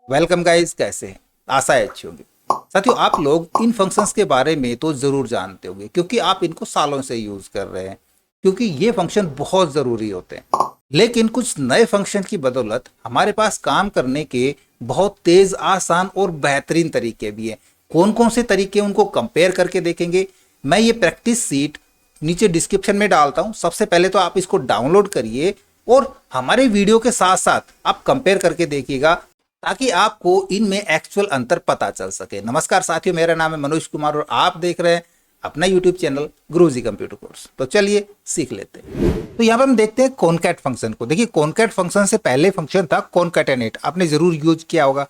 Welcome guys, कैसे हैं? आशा है अच्छी होंगी। साथियों, आप लोग इन फंक्शंस के बारे में तो ज़रूर जानते होंगे क्योंकि आप इनको सालों से यूज़ कर रहे हैं, क्योंकि ये फंक्शन बहुत ज़रूरी होते हैं। लेकिन कुछ नए फंक्शन की बदौलत हमारे पास काम करने के बहुत तेज़, आसान और बेहतरीन तरीके भी हैं। कौन कौन से तरीके, उनको कंपेयर करके देखेंगे। मैं ये प्रैक्टिस सीट नीचे डिस्क्रिप्शन में डालता हूँ। सबसे पहले तो आप इसको डाउनलोड करिए और हमारे वीडियो के साथ साथ आप कंपेयर करके देखिएगा, ताकि आपको इनमें एक्चुअल अंतर पता चल सके। नमस्कार साथियों, मेरा नाम है मनोज कुमार और आप देख रहे हैं अपना यूट्यूब चैनल गुरुजी कंप्यूटर कोर्स। तो चलिए सीख लेते हैं। तो यहाँ पे हम देखते हैं कॉनकैट फंक्शन को। देखिए, कॉनकैट फंक्शन से पहले फंक्शन था कॉनकैटेनेट, आपने जरूर यूज किया होगा।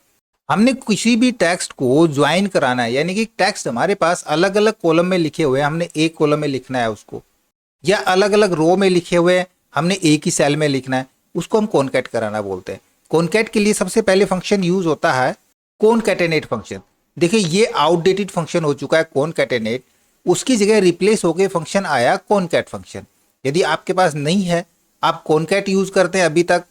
हमने किसी भी टेक्स्ट को ज्वाइन कराना है, यानी कि टेक्स्ट हमारे पास अलग अलग कॉलम में लिखे हुए हैं, हमने एक कॉलम में लिखना है उसको, या अलग अलग रो में लिखे हुए हैं, हमने एक ही सेल में लिखना है, उसको हम कॉनकैट कराना बोलते हैं। कॉनकैट के लिए सबसे पहले फंक्शन यूज होता है कॉनकैटेनेट फंक्शन। देखिए, ये आउटडेटेड फंक्शन हो चुका है कॉनकैटेनेट, उसकी जगह रिप्लेस होकर फंक्शन आया कॉनकैट फंक्शन। यदि आपके पास नहीं है, आप कॉनकैट यूज करते हैं अभी तक,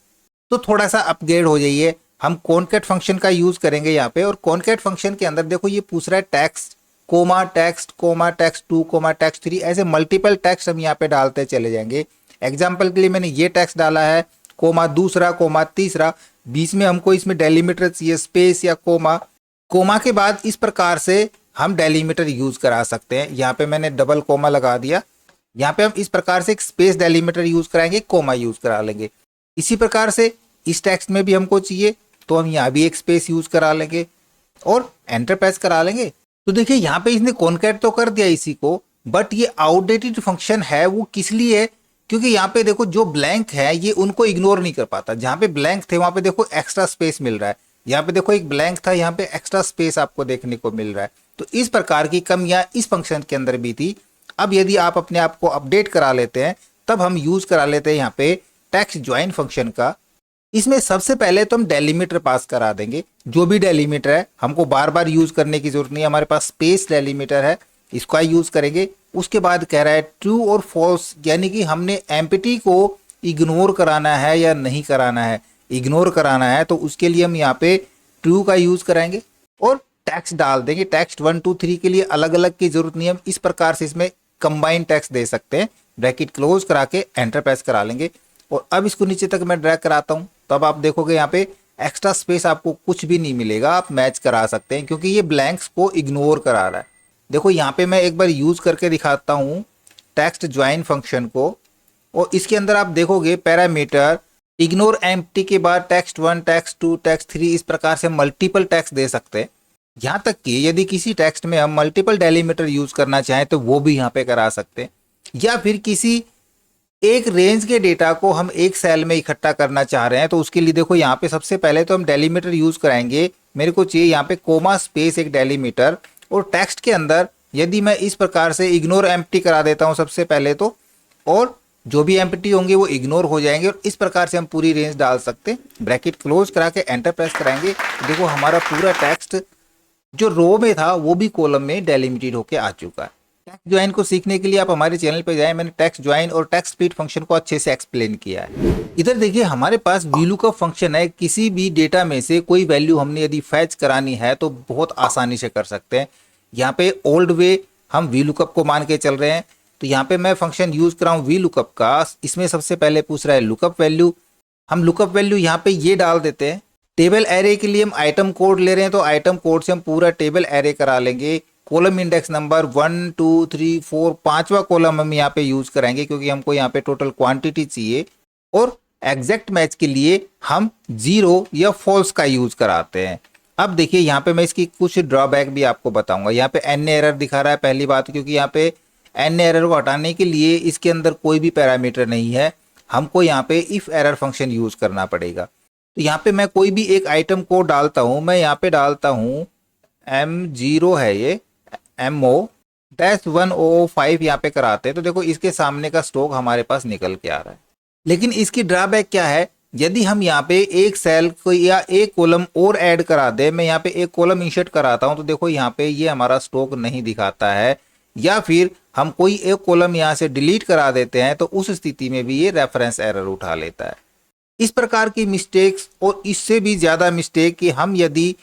तो थोड़ा सा अपग्रेड हो जाइए। हम कॉनकैट फंक्शन का यूज करेंगे यहाँ पे। और कॉनकैट फंक्शन के अंदर देखो, ये पूछ रहा है text comma text comma text 2 comma text 3, ऐसे मल्टीपल टेक्स्ट हम यहाँ पे डालते चले जाएंगे। एग्जाम्पल के लिए मैंने ये टेक्स्ट डाला है, कोमा दूसरा, कोमा तीसरा, बीच में हमको इसमें डेलीमीटर चाहिए, स्पेस या कोमा। कोमा के बाद इस प्रकार से हम डेलीमीटर यूज करा सकते हैं। यहाँ पे मैंने डबल कोमा लगा दिया। यहाँ पे हम इस प्रकार से एक स्पेस डेलीमीटर यूज कराएंगे, कोमा यूज करा लेंगे। इसी प्रकार से इस टेक्स्ट में भी हमको चाहिए, तो हम यहाँ भी एक स्पेस यूज करा लेंगे और एंटर प्रेस करा लेंगे। तो देखिए, यहाँ पे इसने कॉनकैट तो कर दिया इसी को, बट ये आउटडेटेड फंक्शन है। वो किस लिए है? क्योंकि यहाँ पे देखो, जो ब्लैंक है ये उनको इग्नोर नहीं कर पाता। जहाँ पे ब्लैंक थे वहां पे देखो एक्स्ट्रा स्पेस मिल रहा है। यहाँ पे देखो एक ब्लैंक था, यहाँ पे एक्स्ट्रा स्पेस आपको देखने को मिल रहा है। तो इस प्रकार की कमियां इस फंक्शन के अंदर भी थी। अब यदि आप अपने आप को अपडेट करा लेते हैं, तब हम यूज करा लेते हैं यहाँ पे टेक्स्ट ज्वाइन फंक्शन का। इसमें सबसे पहले तो हम डेलीमीटर पास करा देंगे। जो भी डेलीमीटर है, हमको बार बार यूज करने की जरूरत नहीं है, हमारे पास स्पेस डेलीमीटर है, इसका यूज करेंगे। उसके बाद कह रहा है ट्रू और फॉल्स, यानी कि हमने एम्प्टी को इग्नोर कराना है या नहीं कराना है। इग्नोर कराना है तो उसके लिए हम यहाँ पे ट्रू का यूज कराएंगे और टेक्स्ट डाल देंगे। टेक्स्ट 1 2 3 के लिए अलग अलग की जरूरत नहीं है, हम इस प्रकार से इसमें कंबाइन टेक्स्ट दे सकते हैं। ब्रैकेट क्लोज करा के एंटर प्रेस करा लेंगे। और अब इसको नीचे तक मैं ड्रैग कराता हूं, तब आप देखोगे यहाँ पे एक्स्ट्रा स्पेस आपको कुछ भी नहीं मिलेगा। आप मैच करा सकते हैं क्योंकि ये ब्लैंक्स को इग्नोर करा रहा है। देखो, यहाँ पे मैं एक बार यूज करके दिखाता हूँ टेक्स्ट ज्वाइन फंक्शन को, और इसके अंदर आप देखोगे पैरामीटर इग्नोर एम्प्टी के बाद टेक्स्ट 1 टेक्स्ट 2 टेक्स्ट 3, इस प्रकार से मल्टीपल टेक्स्ट दे सकते हैं। यहाँ तक कि यदि किसी टेक्स्ट में हम मल्टीपल डेलीमीटर यूज करना चाहें तो वो भी यहाँ पे करा सकते हैं। या फिर किसी एक रेंज के डेटा को हम एक सेल में इकट्ठा करना चाह रहे हैं, तो उसके लिए देखो, यहाँ पे सबसे पहले तो हम डेलीमीटर यूज कराएंगे। मेरे को चाहिए यहाँ पे कोमा स्पेस एक डेलीमीटर, और टेक्स्ट के अंदर यदि मैं इस प्रकार से इग्नोर एम्प्टी करा देता हूँ सबसे पहले तो, और जो भी एम्प्टी होंगे वो इग्नोर हो जाएंगे, और इस प्रकार से हम पूरी रेंज डाल सकते हैं। ब्रैकेट क्लोज करा के एंटर प्रेस कराएंगे। देखो, हमारा पूरा टेक्स्ट जो रो में था वो भी कॉलम में डेलिमिटेड होकर आ चुका है। टेक्स्ट ज्वाइन को सीखने के लिए आप हमारे चैनल पर जाएं, मैंने टेक्स्ट ज्वाइन और टेक्स्ट स्प्लिट फंक्शन को अच्छे से एक्सप्लेन किया है। इधर देखिए, हमारे पास VLOOKUP फंक्शन है। किसी भी डेटा में से कोई वैल्यू हमने यदि फैच करानी है तो बहुत आसानी से कर सकते हैं। यहाँ पे ओल्ड वे हम VLOOKUP को मान के चल रहे हैं, तो यहाँ पे मैं फंक्शन यूज कराऊँ VLOOKUP का। इसमें सबसे पहले पूछ रहा है लुकअप वैल्यू। हम लुकअप वैल्यू यहाँ पे ये डाल देते हैं। टेबल एरे के लिए हम आइटम कोड ले रहे हैं, तो आइटम कोड से हम पूरा टेबल एरे करा लेंगे। कॉलम इंडेक्स नंबर 1 2 3 4, पांचवा कॉलम हम यहाँ पे यूज कराएंगे क्योंकि हमको यहाँ पे टोटल क्वांटिटी चाहिए। और एग्जैक्ट मैच के लिए हम 0 या फॉल्स का यूज कराते हैं। अब देखिए, यहाँ पे मैं इसकी कुछ ड्रॉबैक भी आपको बताऊंगा। यहाँ पे एन एरर दिखा रहा है, पहली बात, क्योंकि यहाँ पे एन एरर को हटाने के लिए इसके अंदर कोई भी पैरामीटर नहीं है, हमको यहाँ पे इफ एरर फंक्शन यूज करना पड़ेगा। तो यहाँ पे मैं कोई भी एक आइटम कोड डालता हूँ, मैं यहाँ पे डालता हूँ M0 है ये, MO-105 यहाँ पे कराते हैं, तो देखो इसके सामने का स्टॉक हमारे पास निकल के आ रहा है। लेकिन इसकी ड्रॉबैक क्या है? यदि हम यहाँ पे एक सेल को या एक कॉलम और ऐड करा दे, मैं यहाँ पे एक कॉलम इंसर्ट कराता हूँ, तो देखो यहाँ पे ये हमारा स्टॉक नहीं दिखाता है। या फिर हम कोई एक कॉलम यहाँ से डिलीट करा देते हैं, तो उस स्थिति में भी ये रेफरेंस एरर उठा लेता है। इस प्रकार की मिस्टेक्स और इससे भी ज़्यादा मिस्टेक कि हम यदि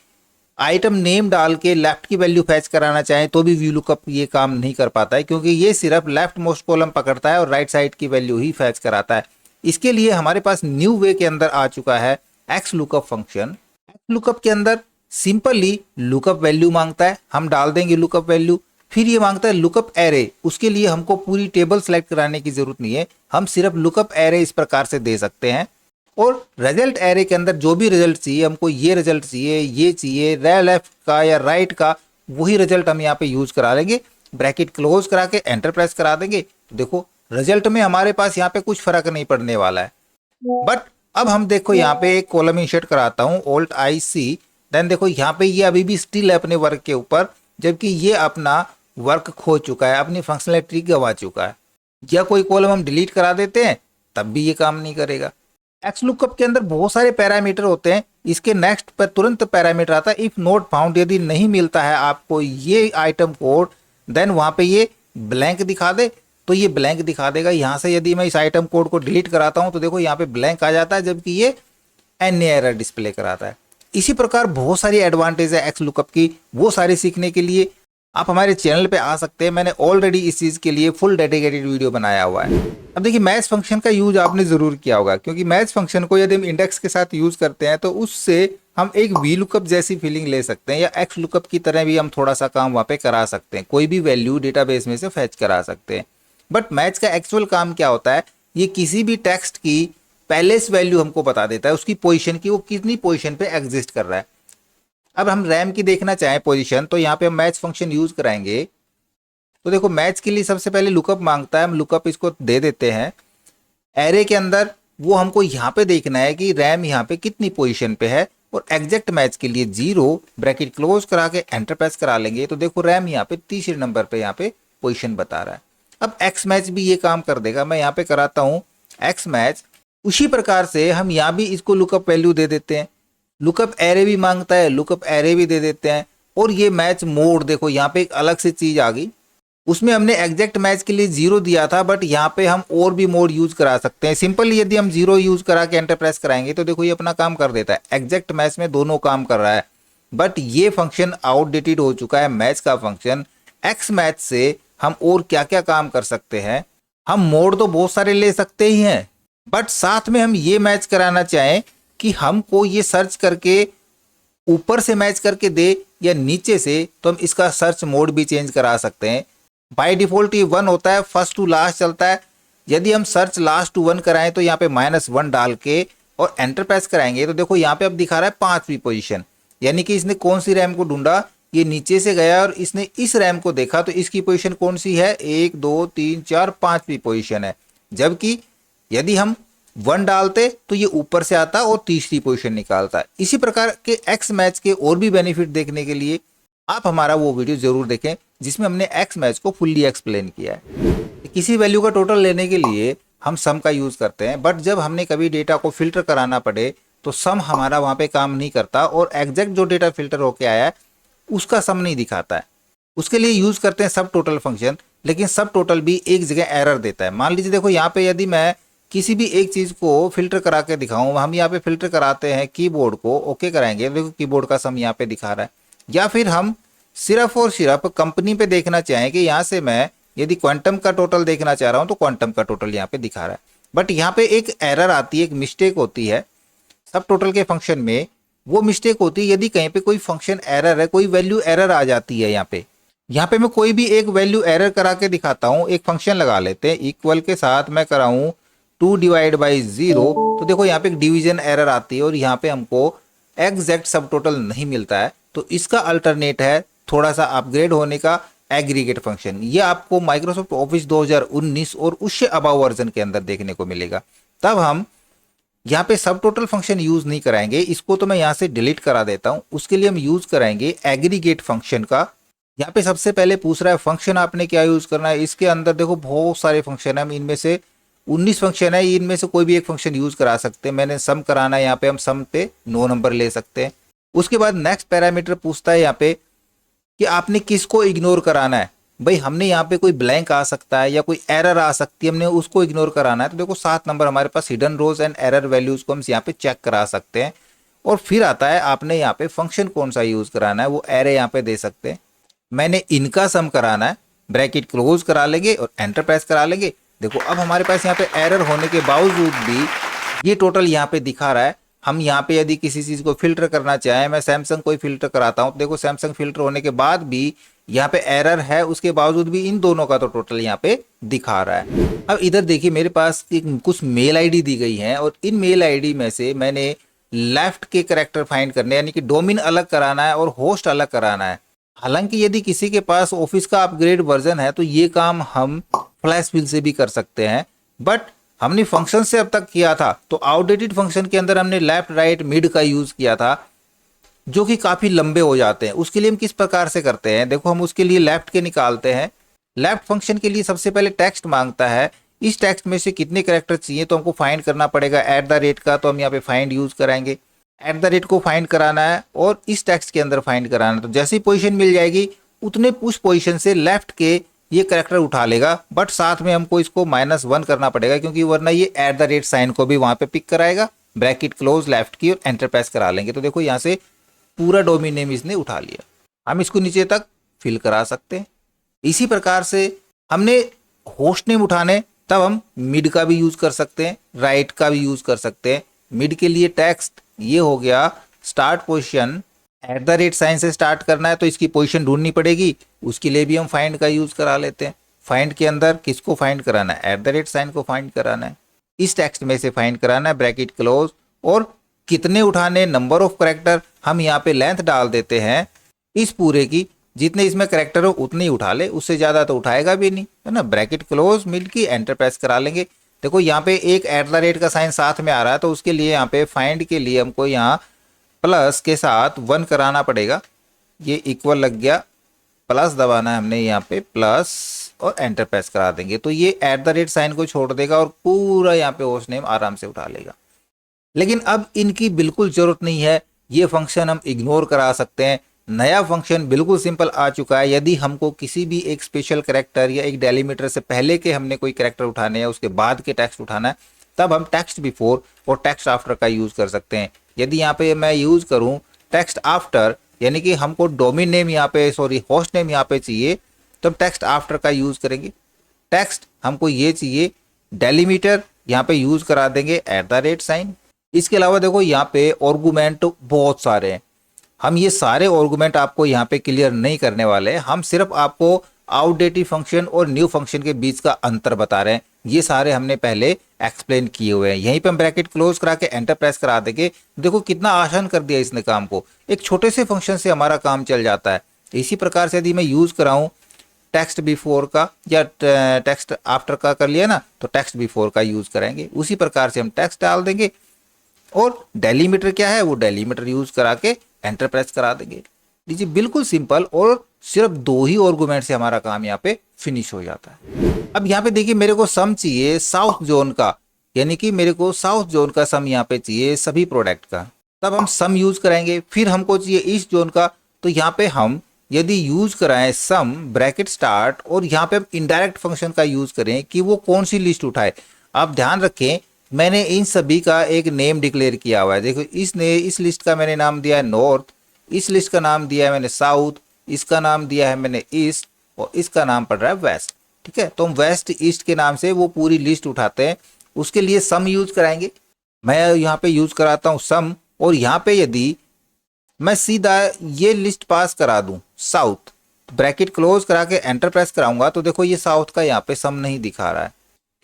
आइटम नेम डाल के लेफ्ट की वैल्यू फैच कराना चाहें तो भी VLOOKUP ये काम नहीं कर पाता है, क्योंकि ये सिर्फ लेफ्ट मोस्ट कॉलम पकड़ता है और राइट साइड की वैल्यू ही फैच कराता है। इसके लिए हमारे पास न्यू वे के अंदर आ चुका है XLOOKUP फंक्शन। XLOOKUP के अंदर सिंपली लुकअप वैल्यू मांगता है, हम डाल देंगे लुकअप वैल्यू, फिर ये मांगता है लुकअप एरे। उसके लिए हमको पूरी टेबल सेलेक्ट कराने की जरूरत नहीं है, हम सिर्फ लुकअप एरे इस प्रकार से दे सकते हैं। और रिजल्ट एरे के अंदर जो भी रिजल्ट चाहिए, हमको ये रिजल्ट चाहिए, ये चाहिए, लेफ्ट का या राइट का, वही रिजल्ट हम यहाँ पे यूज करा लेंगे। ब्रैकेट क्लोज करा के एंटर प्रेस करा देंगे, तो देखो रिजल्ट में हमारे पास यहाँ पे कुछ फर्क नहीं पड़ने वाला है। बट अब हम देखो यहाँ पे एक कॉलम इंसर्ट कराता हूँ, Alt+IC, देन देखो यहाँ पे ये अभी भी स्टिल है अपने वर्क के ऊपर, जबकि ये अपना वर्क खो चुका है, अपनी फंक्शनलिटी गवा चुका है। या कोई कॉलम हम डिलीट करा देते हैं तब भी ये काम नहीं करेगा। XLOOKUP के अंदर बहुत सारे पैरामीटर होते हैं, इसके नेक्स्ट पर तुरंत पैरामीटर आता है इफ नॉट फाउंड। यदि नहीं मिलता है आपको ये आइटम कोड, देन वहां पे ये ब्लैंक दिखा दे, तो ये ब्लैंक दिखा देगा। यहाँ से यदि मैं इस आइटम कोड को डिलीट कराता हूँ तो देखो यहाँ पे ब्लैंक आ जाता है, जबकि ये NA एरर डिस्प्ले कराता है। इसी प्रकार बहुत सारी एडवांटेज है XLOOKUP की, वो सारी सीखने के लिए आप हमारे चैनल पे आ सकते हैं। मैंने ऑलरेडी इस चीज़ के लिए फुल डेडिकेटेड वीडियो बनाया हुआ है। अब देखिए मैच फंक्शन का यूज आपने ज़रूर किया होगा, क्योंकि मैच फंक्शन को यदि हम इंडेक्स के साथ यूज़ करते हैं तो उससे हम एक VLOOKUP जैसी फीलिंग ले सकते हैं, या XLOOKUP की तरह भी हम थोड़ा सा काम वहाँ पे करा सकते हैं, कोई भी वैल्यू डेटाबेस में से फैच करा सकते हैं। बट मैच का एक्चुअल काम क्या होता है, ये किसी भी टेक्स्ट की पहले से वैल्यू हमको बता देता है, उसकी पोजीशन की, वो कितनी पोजीशन पे एग्जिस्ट कर रहा है। अब हम रैम की देखना चाहें पोजीशन, तो यहाँ पे हम मैच फंक्शन यूज कराएंगे। तो देखो मैच के लिए सबसे पहले लुकअप मांगता है, हम लुकअप इसको दे देते हैं। एरे के अंदर वो हमको यहाँ पे देखना है कि रैम यहाँ पे कितनी पोजीशन पे है, और एग्जैक्ट मैच के लिए 0 ब्रैकेट क्लोज करा के एंटर प्रेस करा लेंगे, तो देखो रैम यहाँ पे तीसरे नंबर पे यहाँ पे पोजीशन बता रहा है। अब एक्स मैच भी ये काम कर देगा, मैं यहाँ पे कराता हूँ एक्स मैच। उसी प्रकार से हम यहाँ भी इसको लुकअप वैल्यू दे देते हैं, लुकअप एरे भी मांगता है, लुकअप एरे भी दे देते हैं। और ये मैच मोड देखो यहाँ पे एक अलग से चीज आ गई, उसमें हमने एग्जैक्ट मैच के लिए 0 दिया था, बट यहाँ पे हम और भी मोड यूज करा सकते हैं। सिंपली यदि हम 0 यूज करा के एंटर प्रेस कराएंगे तो देखो ये अपना काम कर देता है, एग्जैक्ट मैच में दोनों काम कर रहा है। बट ये फंक्शन आउटडेटेड हो चुका है, मैच का फंक्शन। एक्स मैच से हम और क्या क्या काम कर सकते हैं, हम मोड तो बहुत सारे ले सकते ही हैं, बट साथ में हम ये मैच कराना चाहें कि हमको ये सर्च करके ऊपर से मैच करके दे या नीचे से, तो हम इसका सर्च मोड भी चेंज करा सकते हैं। बाय डिफॉल्ट ये 1 होता है, फर्स्ट टू लास्ट चलता है। यदि हम सर्च लास्ट टू 1 कराएं तो यहाँ पे -1 डाल के और एंटर प्रेस कराएंगे तो देखो यहाँ पे अब दिखा रहा है 5वीं पोजीशन, यानी कि इसने कौन सी रैम को ढूंढा, ये नीचे से गया और इसने इस रैम को देखा, तो इसकी पोजीशन कौन सी है, 1 2 3 4 5वीं पोजीशन है। जबकि यदि हम 1 डालते तो ये ऊपर से आता और तीसरी पोजीशन निकालता है। इसी प्रकार के एक्स मैच के और भी बेनिफिट देखने के लिए आप हमारा वो वीडियो जरूर देखें जिसमें हमने एक्स मैच को फुल्ली एक्सप्लेन किया है। किसी वैल्यू का टोटल लेने के लिए हम सम का यूज करते हैं, बट जब हमने कभी डेटा को फिल्टर कराना पड़े तो सम हमारा वहां पे काम नहीं करता, और एग्जैक्ट जो डेटा फिल्टर होके आया है उसका सम नहीं दिखाता है। उसके लिए यूज करते हैं सब टोटल फंक्शन, लेकिन सब टोटल भी एक जगह एरर देता है। मान लीजिए देखो यहाँ पे यदि मैं किसी भी एक चीज को फिल्टर करा के दिखाऊं, हम यहाँ पे फिल्टर कराते हैं कीबोर्ड को, ओके कराएंगे, देखो कीबोर्ड का सम यहाँ पे दिखा रहा है। या फिर हम सिर्फ और सिर्फ कंपनी पे देखना चाहें कि यहाँ से मैं यदि क्वांटम का टोटल देखना चाह रहा हूँ तो क्वांटम का टोटल यहाँ पे दिखा रहा है। बट यहाँ पे एक एरर आती है, एक मिस्टेक होती है सब टोटल के फंक्शन में। वो मिस्टेक होती है यदि कहीं पे कोई फंक्शन एरर है, कोई वैल्यू एरर आ जाती है। यहाँ पे मैं कोई भी एक वैल्यू एरर करा के दिखाता हूँ। एक फंक्शन लगा लेते हैं, इक्वल के साथ मैं कराऊँ 2/0, तो देखो यहाँ पे एक डिवीजन एरर आती है और यहाँ पे हमको एग्जैक्ट सब टोटल नहीं मिलता है। तो इसका अल्टरनेट है थोड़ा सा अपग्रेड होने का एग्रीगेट फंक्शन। ये आपको माइक्रोसॉफ्ट ऑफिस 2019 और उससे अबव वर्जन के अंदर देखने को मिलेगा। तब हम यहाँ पे सब टोटल फंक्शन यूज नहीं कराएंगे, इसको तो मैं यहाँ से डिलीट करा देता हूँ। उसके लिए हम यूज कराएंगे एग्रीगेट फंक्शन का। यहाँ पे सबसे पहले पूछ रहा है फंक्शन आपने क्या यूज करना है। इसके अंदर देखो बहुत सारे फंक्शन है, इनमें से 19 फंक्शन है, इनमें से कोई भी एक फंक्शन यूज करा सकते हैं। मैंने सम कराना है, यहाँ पे हम सम पे 9 नंबर ले सकते हैं। उसके बाद नेक्स्ट पैरामीटर पूछता है यहाँ पे कि आपने किसको इग्नोर कराना है। भाई हमने यहाँ पे कोई ब्लैंक आ सकता है या कोई एरर आ सकती है, हमने उसको इग्नोर कराना है, तो देखो 7 नंबर हमारे पास hidden rows and error values को हम यहाँ पे चेक करा सकते हैं। और फिर आता है आपने यहाँ पे फंक्शन कौन सा यूज कराना है, वो एरे यहाँ पे दे सकते हैं। मैंने इनका सम कराना है, ब्रैकेट क्लोज करा लेंगे और एंटर प्रेस करा लेंगे। देखो अब हमारे पास यहाँ पे एरर होने के बावजूद भी ये टोटल यहाँ पे दिखा रहा है। हम यहाँ पे यदि किसी चीज को फिल्टर करना चाहें, मैं सैमसंग कोई फिल्टर कराता हूँ, तो देखो सैमसंग फिल्टर होने के बाद भी यहाँ पे एरर है, उसके बावजूद भी इन दोनों का तो टोटल यहाँ पे दिखा रहा है। अब इधर देखिए मेरे पास कुछ मेल आईडी दी गई है और इन मेल आईडी में से मैंने लेफ्ट के करेक्टर फाइंड करने, यानी कि डोमेन अलग कराना है और होस्ट अलग कराना है। हालांकि यदि किसी के पास ऑफिस का अपग्रेड वर्जन है तो ये काम हम फ्लैश व्हील से भी कर सकते हैं, बट हमने फंक्शन से अब तक किया था तो आउटडेटेड फंक्शन के अंदर हमने लेफ्ट राइट मिड का यूज किया था, जो कि काफी लंबे हो जाते हैं। उसके लिए हम किस प्रकार से करते हैं, देखो हम उसके लिए लेफ्ट के निकालते हैं। लेफ्ट फंक्शन के लिए सबसे पहले टेक्स्ट मांगता है, इस टेक्स्ट में से कितने कैरेक्टर चाहिए तो हमको फाइंड करना पड़ेगा एट द रेट का, तो हम यहाँ पे फाइंड यूज कराएंगे। एट द रेट को फाइंड कराना है और इस टेक्स्ट के अंदर फाइंड कराना है, तो जैसी पोजीशन मिल जाएगी उतने उस पोजीशन से लेफ्ट के ये कैरेक्टर उठा लेगा, बट साथ में हमको इसको -1 करना पड़ेगा क्योंकि वरना ये एट द रेट साइन को भी वहां पे पिक कराएगा। ब्रैकेट क्लोज लेफ्ट की और एंटर प्रेस करा लेंगे, तो देखो यहाँ से पूरा डोमेन नेम इसने उठा लिया। हम इसको नीचे तक फिल करा सकते हैं। इसी प्रकार से हमने होस्ट नेम उठाने, तब हम मिड का भी यूज कर सकते हैं, राइट का भी यूज कर सकते हैं। मिड के लिए टेक्स्ट ये हो गया, start position at the rate sign से स्टार्ट करना है तो इसकी पोजीशन ढूंढनी पड़ेगी, उसके लिए भी हम फाइंड का यूज करा लेते हैं। फाइंड के अंदर किसको फाइंड कराना है, एट द रेट साइन को फाइंड कराना है, इस टेक्स्ट में से फाइंड कराना है, ब्रैकेट क्लोज। और कितने उठाने, नंबर ऑफ करेक्टर, हम यहाँ पे लेंथ डाल देते हैं इस पूरे की, जितने इसमें करेक्टर हो उतने ही उठा ले, उससे ज्यादा तो उठाएगा भी नहीं, है ना। ब्रैकेट क्लोज मिड की एंटर प्रेस करा लेंगे। देखो यहाँ पे एक एट द रेट का साइन साथ में आ रहा है, तो उसके लिए यहाँ पे फाइंड के लिए हमको यहाँ प्लस के साथ 1 कराना पड़ेगा। ये इक्वल लग गया, प्लस दबाना है हमने यहाँ पे प्लस और एंटर प्रेस करा देंगे, तो ये एट द रेट साइन को छोड़ देगा और पूरा यहाँ पे होस्ट नेम आराम से उठा लेगा। लेकिन अब इनकी बिल्कुल जरूरत नहीं है, ये फंक्शन हम इग्नोर करा सकते हैं। नया फंक्शन बिल्कुल सिंपल आ चुका है। यदि हमको किसी भी एक स्पेशल कैरेक्टर या एक डेलीमीटर से पहले के हमने कोई कैरेक्टर उठाने या उसके बाद के टेक्स्ट उठाना है, तब हम टेक्स्ट बिफोर और टेक्स्ट आफ्टर का यूज कर सकते हैं। यदि यहाँ पे मैं यूज करूँ टेक्स्ट आफ्टर, यानी कि हमको डोमेन नेम यहाँ पे होस्ट नेम यहाँ पे चाहिए, तो हम टेक्स्ट आफ्टर का यूज करेंगे। टेक्स्ट हमको ये चाहिए, डेलीमीटर यहाँ पे यूज करा देंगे एट द रेट साइन। इसके अलावा देखो यहाँ पे आर्गुमेंट बहुत सारे हैं, हम ये सारे आर्गुमेंट आपको यहाँ पे क्लियर नहीं करने वाले, हम सिर्फ आपको आउटडेटेड फंक्शन और न्यू फंक्शन के बीच का अंतर बता रहे हैं। ये सारे हमने पहले एक्सप्लेन किए हुए हैं। यहीं पे हम ब्रैकेट क्लोज करा के एंटर प्रेस करा देंगे, देखो कितना आसान कर दिया इसने काम को। एक छोटे से फंक्शन से हमारा काम चल जाता है। इसी प्रकार से यदि मैं यूज कराऊं टेक्स्ट बिफोर का या टेक्स्ट आफ्टर का कर लिया ना, तो टेक्स्ट बिफोर का यूज करेंगे। उसी प्रकार से हम टेक्स्ट डाल देंगे और डेलीमीटर क्या है वो डेलीमीटर यूज करा के एंटर प्रेस करा देंगे। लीजिए बिल्कुल सिंपल, और सिर्फ 2 ही आर्गुमेंट से हमारा काम यहाँ पे फिनिश हो जाता है। अब यहाँ पे देखिए मेरे को सम चाहिए साउथ जोन का, यानी कि मेरे को साउथ जोन का सम यहाँ पे चाहिए सभी प्रोडक्ट का, तब हम सम यूज कराएंगे। फिर हमको चाहिए ईस्ट जोन का, तो यहाँ पे हम यदि यूज कराएं सम ब्रैकेट स्टार्ट और यहाँ पे हम इनडायरेक्ट फंक्शन का यूज करें कि वो कौन सी लिस्ट उठाए। आप ध्यान रखें मैंने इन सभी का एक नेम डिक्लेयर किया हुआ है। देखो इस लिस्ट का मैंने नाम दिया है नॉर्थ, इस लिस्ट का नाम दिया है मैंने साउथ, इसका नाम दिया है मैंने ईस्ट और इसका नाम पड़ रहा है वेस्ट। ठीक है, तो हम वेस्ट ईस्ट के नाम से वो पूरी लिस्ट उठाते हैं। उसके लिए सम यूज कराएंगे। मैं यहाँ पे यूज कराता हूँ सम, और यहाँ पे यदि मैं सीधा ये लिस्ट पास करा दूं साउथ, तो ब्रैकेट क्लोज करा के एंटर प्रेस कराऊंगा, तो देखो ये साउथ का यहाँ पे सम नहीं दिखा रहा है।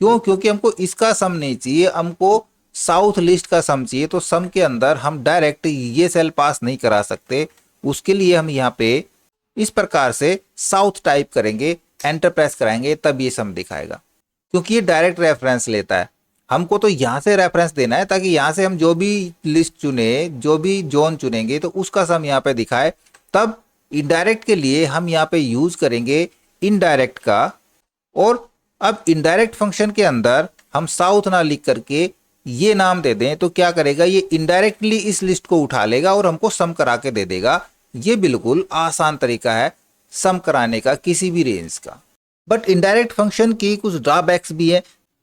क्यों? क्योंकि हमको इसका सम नहीं चाहिए, हमको साउथ लिस्ट का सम चाहिए। तो सम के अंदर हम डायरेक्ट ये सेल पास नहीं करा सकते, उसके लिए हम यहाँ पे इस प्रकार से साउथ टाइप करेंगे, एंटर प्रेस कराएंगे, तब ये सम दिखाएगा। क्योंकि ये डायरेक्ट रेफरेंस लेता है, हमको तो यहाँ से रेफरेंस देना है ताकि यहाँ से हम जो भी लिस्ट चुने, जो भी जोन चुनेंगे तो उसका सम यहाँ पे दिखाए। तब इनडायरेक्ट के लिए हम यहाँ पे यूज करेंगे इनडायरेक्ट का, और अब इनडायरेक्ट फंक्शन के अंदर हम साउथ ना लिख करके ये नाम दे दें, तो क्या करेगा ये इनडायरेक्टली इस लिस्ट को उठा लेगा और हमको सम करा के दे देगा। ये बिल्कुल आसान तरीका है। सम कराने का किसी भी रेंज का। बट इनडायरेक्ट फंक्शन की कुछ ड्रॉबैक्स भी है।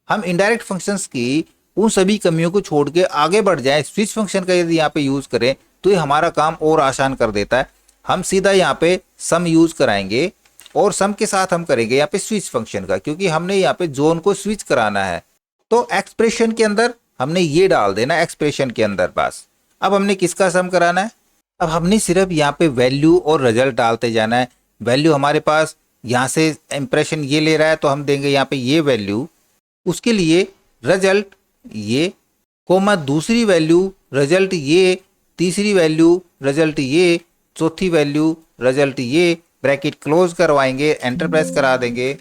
हम इनडायरेक्ट फंक्शंस की उन सभी कमियों को छोड़ के आगे बढ़ जाएं, स्विच फंक्शन का यदि यहाँ पे यूज़ करें तो ये हमारा काम और आसान कर देता है। हम सीधा यहाँ पे सम यूज़ कराएंगे और सम के साथ हम करेंगे यहाँ पे स्विच फंक्शन का, क्योंकि हमने यहाँ पे जोन को स्विच कराना है। तो एक्सप्रेशन के अंदर हमने ये डाल देना एक्सप्रेशन के अंदर बस। अब हमने किसका सम कराना है? अब हमने सिर्फ यहाँ पे वैल्यू और रिजल्ट डालते जाना है। वैल्यू हमारे पास यहाँ से इंप्रेशन ये ले रहा है तो हम देंगे यहाँ पे ये वैल्यू, उसके लिए रिजल्ट ये, कोमा दूसरी वैल्यू रिजल्ट ये, तीसरी वैल्यू रिजल्ट ये, चौथी वैल्यू रिजल्ट ये, ब्रैकेट क्लोज करवाएंगे, एंटर प्रेस करा देंगे।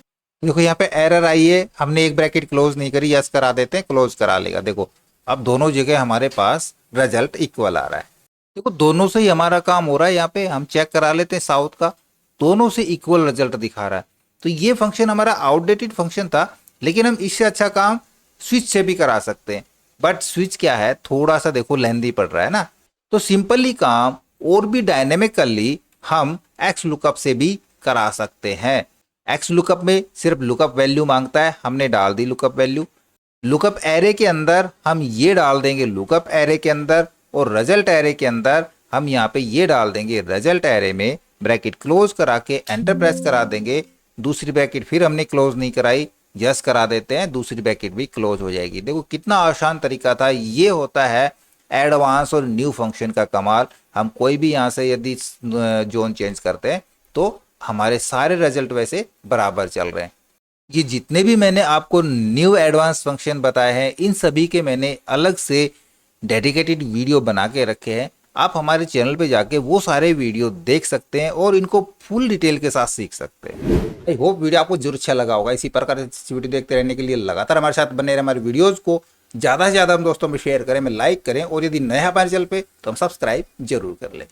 देखो यहाँ पे एरर आई है, हमने एक ब्रैकेट क्लोज नहीं करी, यस करा देते हैं, क्लोज करा लेगा। देखो अब दोनों जगह हमारे पास रिजल्ट इक्वल आ रहा है। देखो दोनों से ही हमारा काम हो रहा है। यहाँ पे हम चेक करा लेते हैं साउथ का, दोनों से इक्वल रिजल्ट दिखा रहा है। तो ये फंक्शन हमारा आउटडेटेड फंक्शन था, लेकिन हम इससे अच्छा काम स्विच से भी करा सकते हैं। बट स्विच क्या है, थोड़ा सा देखो लेंदी पड़ रहा है ना। तो सिंपली काम और भी डायनेमिकली हम एक्स लुकअप से भी करा सकते हैं। एक्स लुकअप में सिर्फ लुकअप वैल्यू मांगता है, हमने डाल दी लुकअप वैल्यू। लुकअप एरे के अंदर हम ये डाल देंगे लुकअप एरे के अंदर, और रिजल्ट एरे के अंदर हम यहाँ पे ये डाल देंगे रिजल्ट एरे में, ब्रैकेट क्लोज करा के एंटर प्रेस करा देंगे। दूसरी ब्रैकेट फिर हमने क्लोज नहीं कराई, यस करा देते हैं, दूसरी ब्रैकेट भी क्लोज हो जाएगी। देखो कितना आसान तरीका था। ये होता है एडवांस और न्यू फंक्शन का कमाल। हम कोई भी यहाँ से यदि जोन चेंज करते हैं तो हमारे सारे रिजल्ट वैसे बराबर चल रहे हैं। ये जितने भी मैंने आपको न्यू एडवांस फंक्शन बताए हैं, इन सभी के मैंने अलग से डेडिकेटेड वीडियो बना के रखे हैं। आप हमारे चैनल पे जाके वो सारे वीडियो देख सकते हैं और इनको फुल डिटेल के साथ सीख सकते हैं। आई होप वीडियो आपको जरूर अच्छा लगा होगा। इसी प्रकार से वीडियो देखते रहने के लिए लगातार हमारे साथ बने रहे। हमारे वीडियोज़ को ज़्यादा से ज़्यादा हम दोस्तों में शेयर करें, में लाइक करें, और यदि नया हमारे चैनल पे तो हम सब्सक्राइब जरूर कर लें।